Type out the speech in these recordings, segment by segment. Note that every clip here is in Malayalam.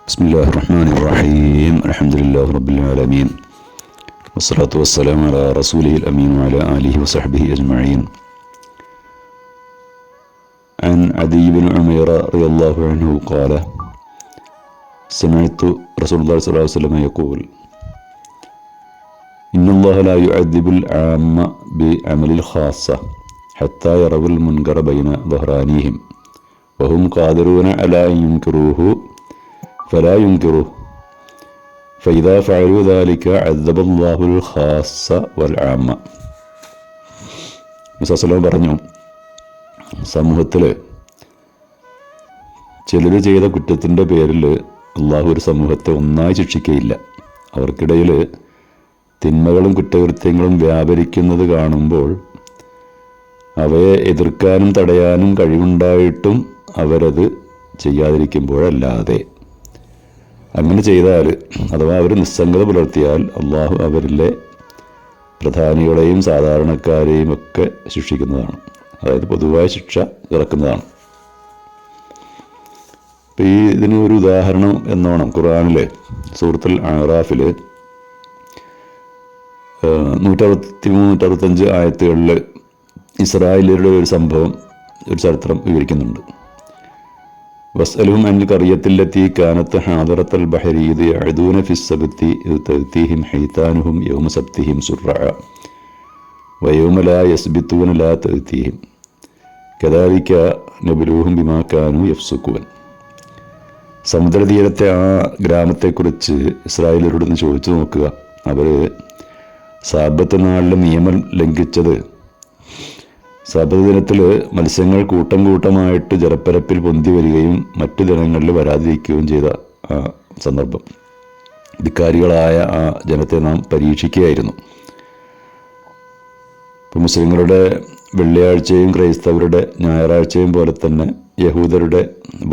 بسم الله الرحمن الرحيم الحمد لله رب العالمين والصلاة والسلام على رسوله الأمين وعلى آله وصحبه أجمعين. عن عدي بن عمير رضي الله عنه قال: سمعت رسول الله صلى الله عليه وسلم يقول: إن الله لا يعذب العامة بعمل الخاصة حتى يروا المنكر بين ظهرانيهم وهم قادرون على أن ينكروه فلا ينكروه فإذا فعلوا ذلك عذب الله الخاص والعامة. മുസല്ലം പറഞ്ഞു, സമൂഹത്തിൽ ചിലർ ചെയ്ത കുറ്റത്തിൻ്റെ പേരിൽ അള്ളാഹു ഒരു സമൂഹത്തെ ഒന്നായി ശിക്ഷിക്കുകയില്ല. അവർക്കിടയിൽ തിന്മകളും കുറ്റകൃത്യങ്ങളും വ്യാപരിക്കുന്നത് കാണുമ്പോൾ അവയെ എതിർക്കാനും തടയാനും കഴിവുണ്ടായിട്ടും അവരത് ചെയ്യാതിരിക്കുമ്പോഴല്ലാതെ. അങ്ങനെ ചെയ്താൽ അഥവാ അവർ നിസ്സംഗത പുലർത്തിയാൽ അള്ളാഹു അവരിലെ പ്രധാനികളെയും സാധാരണക്കാരെയും ഒക്കെ ശിക്ഷിക്കുന്നതാണ്. അതായത് പൊതുവായ ശിക്ഷ ഇറക്കുന്നതാണ്. ഇപ്പം ഇതിന് ഒരു ഉദാഹരണം എന്നോണം ഖുർആനിലെ സൂറത്തുൽ അഅറാഫിൽ 163-165 ആയത്തുകളിൽ ഇസ്രായേലിയരുടെ ഒരു സംഭവം, ഒരു ചരിത്രം വിവരിക്കുന്നുണ്ട്. വസ്അലുഹും അൻ ഖറിയത്തില്ലത്തി കാനത്ത് ഹാദിറത്തൽ ബഹരി ഇദ് യഅദൂന ഫിസ്സബ്തി ഇദ് തഅതീഹിം ഹൈതാനുഹും യൗമ സബ്തിഹിം സുർറഅ വയൗമ ലാ യസ്ബിതൂന ലാ തഅതീഹിം കദാലിക നബ്ലുഹും ബിമാ കാനൂ യഫ്സുഖൂൻ. സമുദ്രതീരത്തെ ആ ഗ്രാമത്തെക്കുറിച്ച് ഇസ്രായേലിയരോടൊന്ന് ചോദിച്ചു നോക്കുക. അവർ സാബത്ത് നാളിൽ നിയമം ലംഘിച്ചത് സാബത്ത് ദിനത്തിൽ മത്സ്യങ്ങൾ കൂട്ടം കൂട്ടമായിട്ട് ജലപ്പരപ്പിൽ പൊന്തി വരികയും മറ്റു ദിനങ്ങളിൽ വരാതിരിക്കുകയും ചെയ്ത ആ സന്ദർഭം. ധിക്കാരികളായ ആ ജനത്തെ നാം പരീക്ഷിക്കുകയായിരുന്നു. ഇപ്പം മുസ്ലിങ്ങളുടെ വെള്ളിയാഴ്ചയും ക്രൈസ്തവരുടെ ഞായറാഴ്ചയും പോലെ തന്നെ യഹൂദരുടെ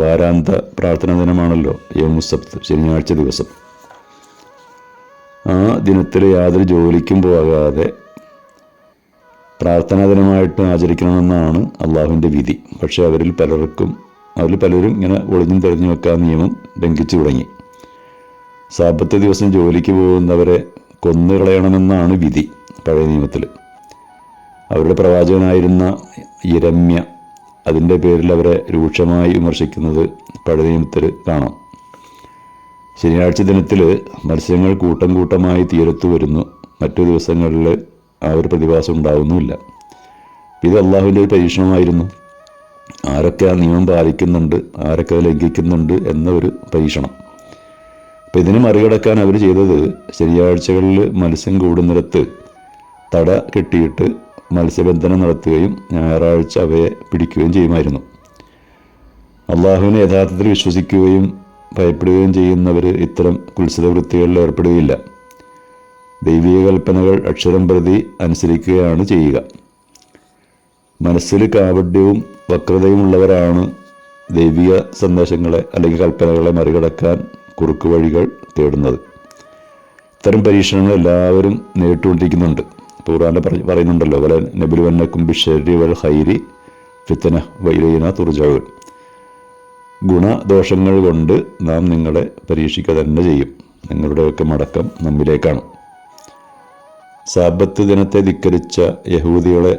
വാരാന്ത പ്രാർത്ഥനാ ദിനമാണല്ലോ യൗമുസ്സബ്ത്, ശനിയാഴ്ച ദിവസം. ആ ദിനത്തിൽ യാതൊരു ജോലിക്കും പോകാതെ പ്രാർത്ഥനാ ദിനമായിട്ട് ആചരിക്കണമെന്നാണ് അള്ളാഹുവിൻ്റെ വിധി. പക്ഷേ അവരിൽ പലരും ഇങ്ങനെ ഒളിഞ്ഞും തെളിഞ്ഞു വെക്കാൻ നിയമം ലംഘിച്ചു തുടങ്ങി. സാബത്ത് ദിവസം ജോലിക്ക് പോകുന്നവരെ കൊന്നുകളയണമെന്നാണ് വിധി പഴയ നിയമത്തിൽ. അവരുടെ പ്രവാചകനായിരുന്ന യിരെമ്യ അതിൻ്റെ പേരിൽ അവരെ രൂക്ഷമായി വിമർശിക്കുന്നത് പഴയ നിയമത്തിൽ കാണാം. ശനിയാഴ്ച ദിനത്തിൽ മത്സ്യങ്ങൾ കൂട്ടം കൂട്ടമായി തീരത്തു വരുന്നു. മറ്റു ദിവസങ്ങളിൽ ആ ഒരു പ്രതിഭാസം ഉണ്ടാവുന്നുമില്ല. ഇത് അള്ളാഹുവിൻ്റെ ഒരു പരീക്ഷണമായിരുന്നു. ആരൊക്കെ ആ നിയമം പാലിക്കുന്നുണ്ട്, ആരൊക്കെ അത് ലംഘിക്കുന്നുണ്ട് എന്ന ഒരു പരീക്ഷണം. അപ്പം ഇതിനെ മറികടക്കാൻ അവർ ചെയ്തത് ശനിയാഴ്ചകളിൽ മത്സ്യം കൂടുന്നിടത്ത് തട കെട്ടിയിട്ട് മത്സ്യബന്ധനം നടത്തുകയും ഞായറാഴ്ച അവയെ പിടിക്കുകയും ചെയ്യുമായിരുന്നു. അള്ളാഹുവിനെ യഥാർത്ഥത്തിൽ വിശ്വസിക്കുകയും ഭയപ്പെടുകയും ചെയ്യുന്നവർ ഇത്തരം കുത്സിത വൃത്തികളിൽ ഏർപ്പെടുകയില്ല. ദൈവിക കൽപ്പനകൾ അക്ഷരം പ്രതി അനുസരിക്കുകയാണ് ചെയ്യുക. മനസ്സിൽ കാപഢ്യവും വക്രതയും ഉള്ളവരാണ് ദൈവിക സന്ദേശങ്ങളെ അല്ലെങ്കിൽ കൽപ്പനകളെ മറികടക്കാൻ കുറുക്കു വഴികൾ തേടുന്നത്. ഇത്തരം പരീക്ഷണങ്ങൾ എല്ലാവരും നേരിട്ടുകൊണ്ടിരിക്കുന്നുണ്ട്. ഖുർആനിൽ പറയുന്നുണ്ടല്ലോ, വല നബ്ലുവന്നക്കും ബിശ്ശർരി വൽ ഖൈരി ഫിത്ന വഇലൈനാ തുർജഊൻ. ഗുണദോഷങ്ങൾ കൊണ്ട് നാം നിങ്ങളെ പരീക്ഷിക്കുക തന്നെ ചെയ്യും. നിങ്ങളുടെയൊക്കെ മടക്കം നമ്മിലേക്കാണ്. സാബത്ത് ദിനത്തെ ധിക്കരിച്ച യഹൂദികളെ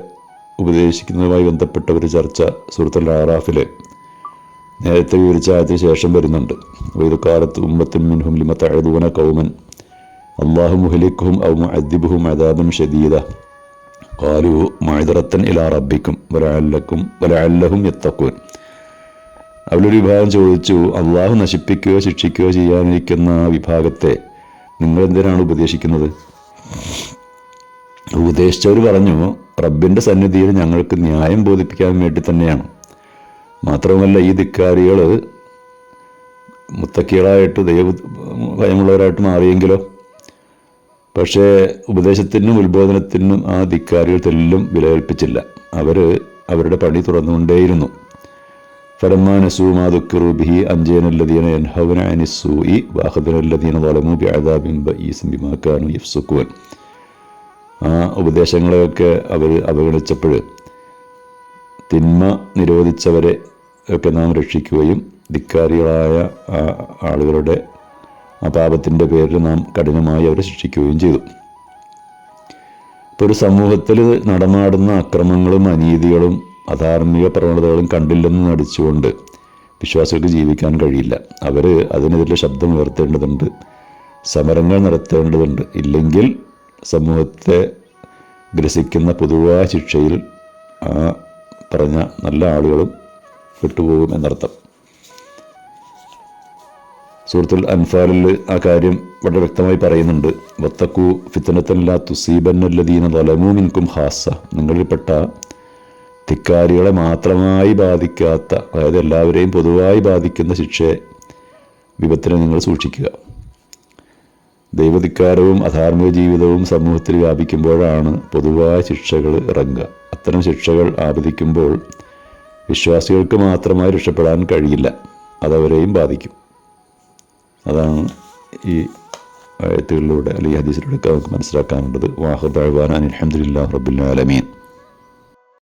ഉപദേശിക്കുന്നതുമായി ബന്ധപ്പെട്ട ഒരു ചർച്ച സൂറത്തുൽ അഅറാഫിൽ നേരത്തെ വിവരിച്ച ആയത്തിന് ശേഷം വരുന്നുണ്ട്. വഇദ് ഖാലത് ഉമ്മത്തുൻ മിൻഹും ലിമ തഅദൂന ഖൗമൻ അല്ലാഹു മുഹ്ലിക്കുഹും ഔ മുഅദ്ദിബുഹും അദാബൻ ശദീദ ഖാലൂ മഅ്ദറത്തൻ ഇലാ റബ്ബിക്കും വലഅല്ലഹും യത്തഖൂൻ. അവരൊരു വിഭാഗം ചോദിച്ചു, അള്ളാഹു നശിപ്പിക്കുകയോ ശിക്ഷിക്കുകയോ ചെയ്യാനിരിക്കുന്ന ആ വിഭാഗത്തെ നിങ്ങളെന്തിനാണ് ഉപദേശിക്കുന്നത്? ഉപദേശിച്ചവർ പറഞ്ഞു, റബ്ബിൻ്റെ സന്നിധിയിൽ ഞങ്ങൾക്ക് ന്യായം ബോധിപ്പിക്കാൻ വേണ്ടി തന്നെയാണ്. മാത്രമല്ല, ഈ ധിക്കാരികൾ മുത്തക്കികളായിട്ട് ദൈവ ഭയമുള്ളവരായിട്ട് മാറിയെങ്കിലോ? പക്ഷേ ഉപദേശത്തിനും ഉത്ബോധനത്തിനും ആ ധിക്കാരികൾ തെല്ലും വിലകൽപ്പിച്ചില്ല. അവരുടെ പണി തുറന്നുകൊണ്ടേയിരുന്നു. ഫലമ്മാ നസൂ മാ ദുക്കിറൂ ബിഹി അൻജയ്നാ അല്ലദീന യൻഹൗന അനിസ്സൂഇ വഅഖദ്നാ അല്ലദീന ളലമൂ ബിഅദാബിൻ ബഈസിൻ ബിമാ കാനൂ യഫ്സുഖൂൻ. ആ ഉപദേശങ്ങളെയൊക്കെ അവർ അവഗണിച്ചപ്പോൾ തിന്മ നിരോധിച്ചവരെ ഒക്കെ നാം രക്ഷിക്കുകയും ധിക്കാരികളായ ആ ആളുകളുടെ ആ പാപത്തിൻ്റെ പേരിൽ നാം കഠിനമായി അവരെ ശിക്ഷിക്കുകയും ചെയ്തു. ഇപ്പോൾ ഒരു സമൂഹത്തിൽ നടമാടുന്ന അക്രമങ്ങളും അനീതികളും അധാർമിക പ്രവണതകളും കണ്ടില്ലെന്ന് നടിച്ചുകൊണ്ട് വിശ്വാസികൾക്ക് ജീവിക്കാൻ കഴിയില്ല. അവർ അതിനെതിരെ ശബ്ദം ഉയർത്തേണ്ടതുണ്ട്, സമരങ്ങൾ നടത്തേണ്ടതുണ്ട്. ഇല്ലെങ്കിൽ സമൂഹത്തെ ഗ്രസിക്കുന്ന പൊതുവായ ശിക്ഷയിൽ ആ പറഞ്ഞ നല്ല ആളുകളും പെട്ടുപോകും എന്നർത്ഥം. സൂറത്തുൽ അൻഫാലിൽ ആ കാര്യം വളരെ വ്യക്തമായി പറയുന്നുണ്ട്. വത്തഖൂ ഫിത്നത്തൻ ലാ തുസീബന്നല്ലദീന ളലമൂ മിൻകും ഖാസ്സ. നിങ്ങളിൽപ്പെട്ട ധിക്കാരികളെ മാത്രമായി ബാധിക്കാത്ത, അതായത് എല്ലാവരെയും പൊതുവായി ബാധിക്കുന്ന ശിക്ഷയെ, വിപത്തിനെ നിങ്ങൾ സൂക്ഷിക്കുക. ദൈവധിക്കാരവും അധാർമിക ജീവിതവും സമൂഹത്തിൽ വ്യാപിക്കുമ്പോഴാണ് പൊതുവായ ശിക്ഷകൾ ഇറങ്ങുക. അത്തരം ശിക്ഷകൾ ആപതിക്കുമ്പോൾ വിശ്വാസികൾക്ക് മാത്രമായി രക്ഷപ്പെടാൻ കഴിയില്ല, അതവരെയും ബാധിക്കും. അതാണ് ഈ ആയത്തുകളിലൂടെ അല്ലെങ്കിൽ ഹദീസിലൂടെ നമുക്ക് മനസ്സിലാക്കാനുള്ളത്. വാഹിർ ദഅ്വാനാ അൽഹംദുലില്ലാഹി റബ്ബിൽ ആലമീൻ.